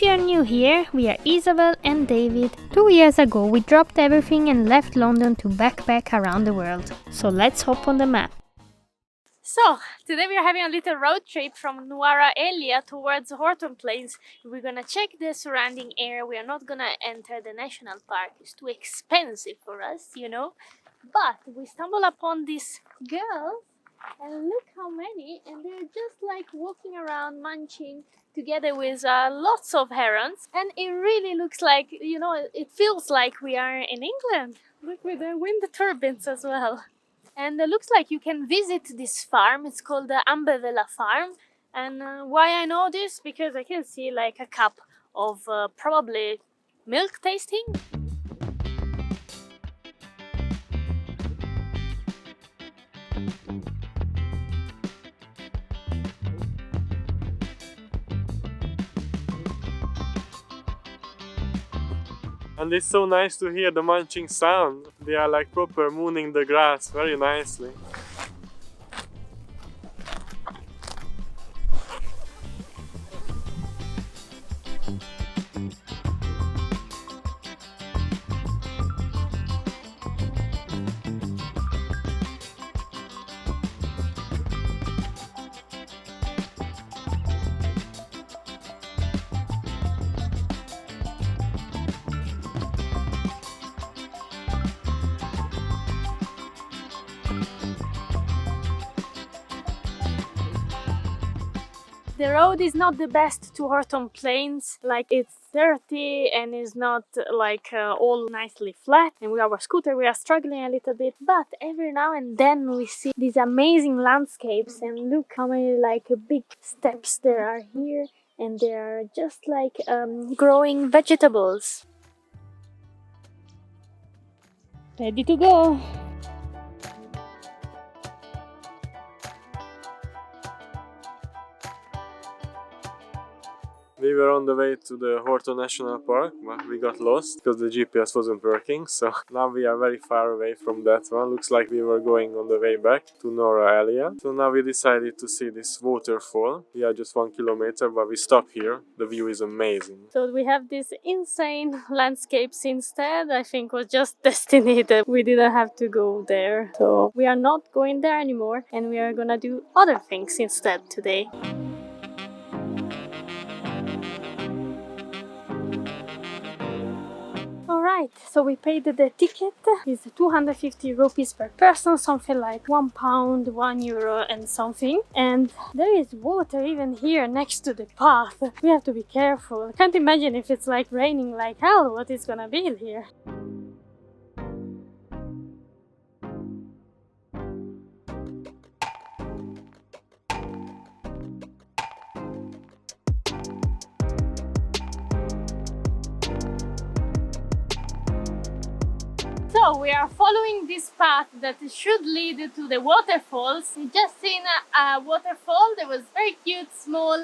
you are new here, we are Isabel and David. 2 years ago we dropped everything and left London to backpack around the world. So let's hop on the map. So, today we are having a little road trip from Nuwara Eliya towards Horton Plains. We're gonna check the surrounding area. We are not gonna enter the national park, it's too expensive for us, you know. But we stumble upon these girls, and look how many, and they're just like walking around munching together with lots of herons. And it really looks like, you know, it feels like we are in England. Look, with the wind turbines as well. And it looks like you can visit this farm. It's called the Ambewela Farm. And why I know this? Because I can see like a cup of probably milk tasting. And it's so nice to hear the munching sound. They are like proper mooning the grass very nicely. The road is not the best to Horton Plains, like it's dirty and is not like all nicely flat, and with our scooter we are struggling a little bit, but every now and then we see these amazing landscapes, and look how many like big steps there are here, and they are just like growing vegetables. Ready to go! We were on the way to the Horton National Park, but we got lost because the GPS wasn't working. So now we are very far away from that one. Looks like we were going on the way back to Nuwara Eliya. So now we decided to see this waterfall. We are just 1 kilometer, but we stop here. The view is amazing. So we have these insane landscapes instead. I think was just destiny that we didn't have to go there. So we are not going there anymore, and we are gonna do other things instead today. Alright, so we paid the ticket. It's 250 rupees per person, something like £1, €1 and something. And there is water even here next to the path. We have to be careful. I can't imagine if it's like raining like hell, what is gonna be here. So we are following this path that should lead to the waterfalls. We just seen a waterfall that was very cute, small,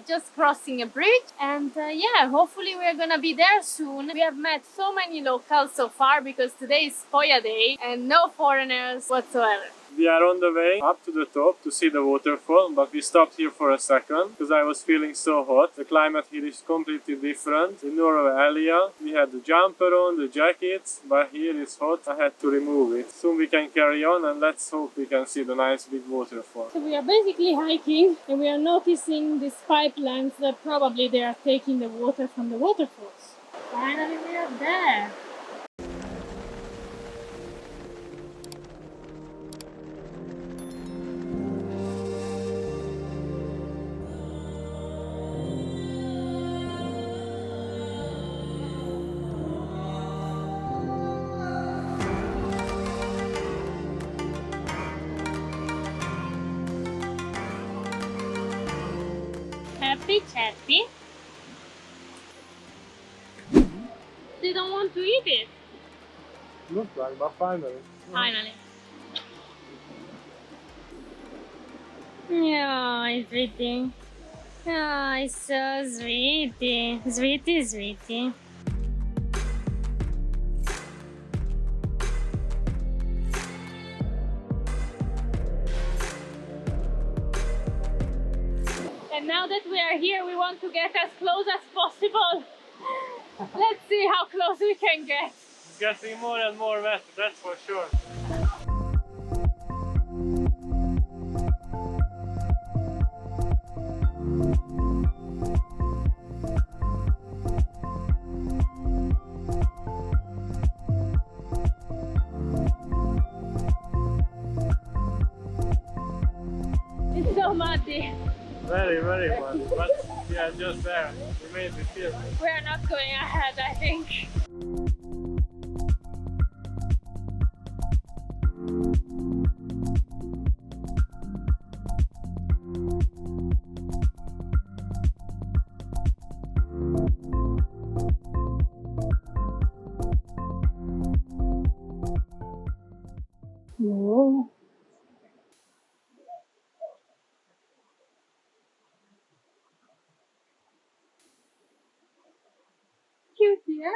just crossing a bridge. And yeah, hopefully we're gonna be there soon. We have met so many locals so far because today is Poya Day and no foreigners whatsoever. We are on the way up to the top to see the waterfall, but we stopped here for a second because I was feeling so hot. The climate here is completely different. In Nuwara Eliya we had the jumper on, the jackets, but here it's hot. I had to remove it. Soon we can carry on, and let's hope we can see the nice big waterfall. So we are basically hiking, and we are noticing these pipelines that probably they are taking the water from the waterfalls. Finally we are there! Happy. They don't want to eat it. Looks like, but finally. Finally. Yeah, it's eating. Oh, it's so sweetie. Sweetie. And now that we are here, we want to get as close as possible see how close we can get. It's getting more and more wet, that's for sure. It's so muddy. Very, very muddy, but yeah, just there. We made it here. We're not going ahead, I think. Whoa. Cute here.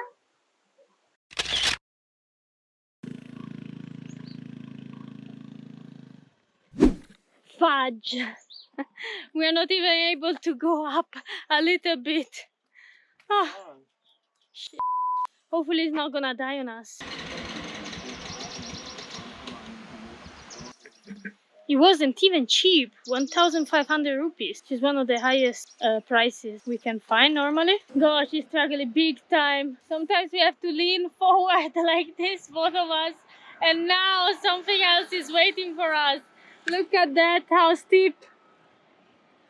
Fudge. We are not even able to go up a little bit. Oh, shit. Hopefully it's not gonna die on us. It wasn't even cheap, 1,500 rupees, which is one of the highest prices we can find normally. Gosh, he's struggling big time. Sometimes we have to lean forward like this, both of us. And now something else is waiting for us. Look at that, how steep.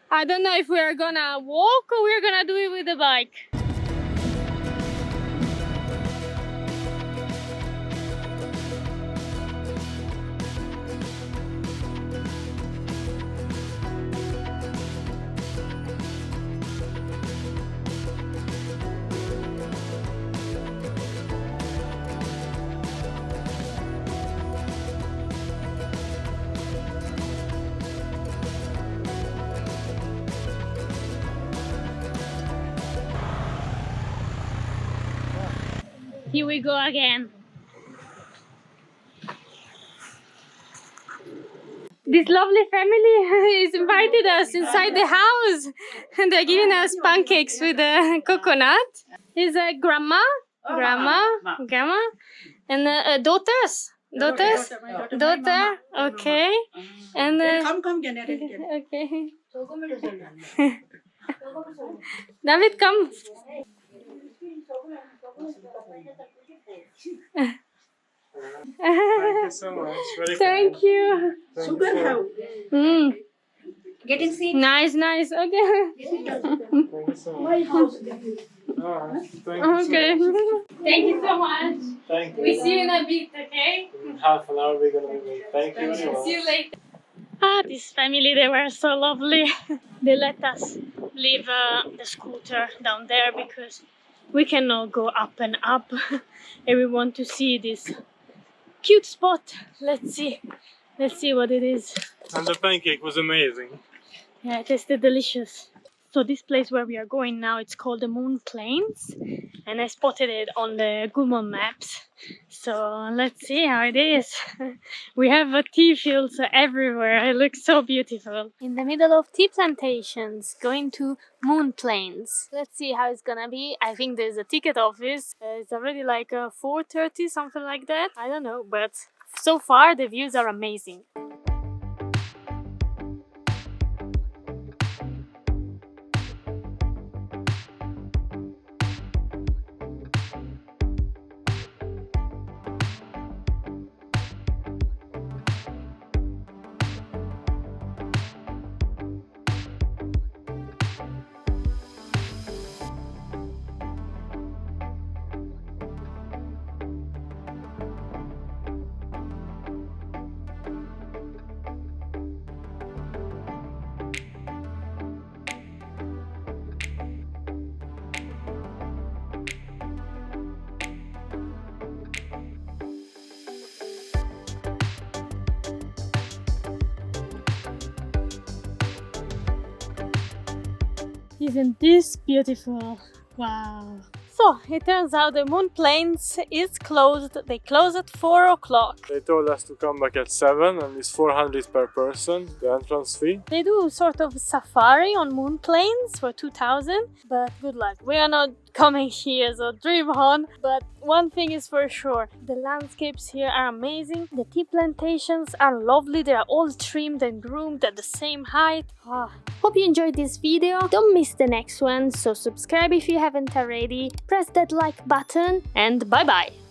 I don't know if we are gonna walk or we're gonna do it with the bike. Here we go again. This lovely family has invited us inside the house and they're giving us pancakes with coconut. Is a grandma, and daughters. Daughter, okay. And okay. David, come. Thank you so much. Very Thank kind. you. Thank you. Getting sick. Nice. Okay. Thank you so much. Alright, thank you Okay. so much. Thank you so much. Thank you. We see you in a bit, okay? In half an hour we're gonna be. Thank you very much. See you later. Ah, this family, they were so lovely. They let us leave the scooter down there because we cannot go up and up and we want to see this cute spot. Let's see what it is. And the pancake was amazing. Yeah, it tasted delicious. So this place where we are going now, it's called the Moon Plains, and I spotted it on the Google Maps. So let's see how it is. We have tea fields everywhere. It looks so beautiful. In the middle of tea plantations, going to Moon Plains. Let's see how it's gonna be. I think there's a ticket office. It's already like 4:30, something like that. I don't know, but so far the views are amazing. Isn't this beautiful? Wow. So it turns out the Moon Plains is closed. They close at 4 o'clock. They told us to come back at 7 and it's 400 per person, the entrance fee. They do sort of safari on Moon Plains for 2,000, but good luck. We are not coming here, so dream on. But one thing is for sure, the landscapes here are amazing. The tea plantations are lovely. They are all trimmed and groomed at the same height. Hope you enjoyed this video. Don't miss the next one, so subscribe if you haven't already. Press that like button and bye bye.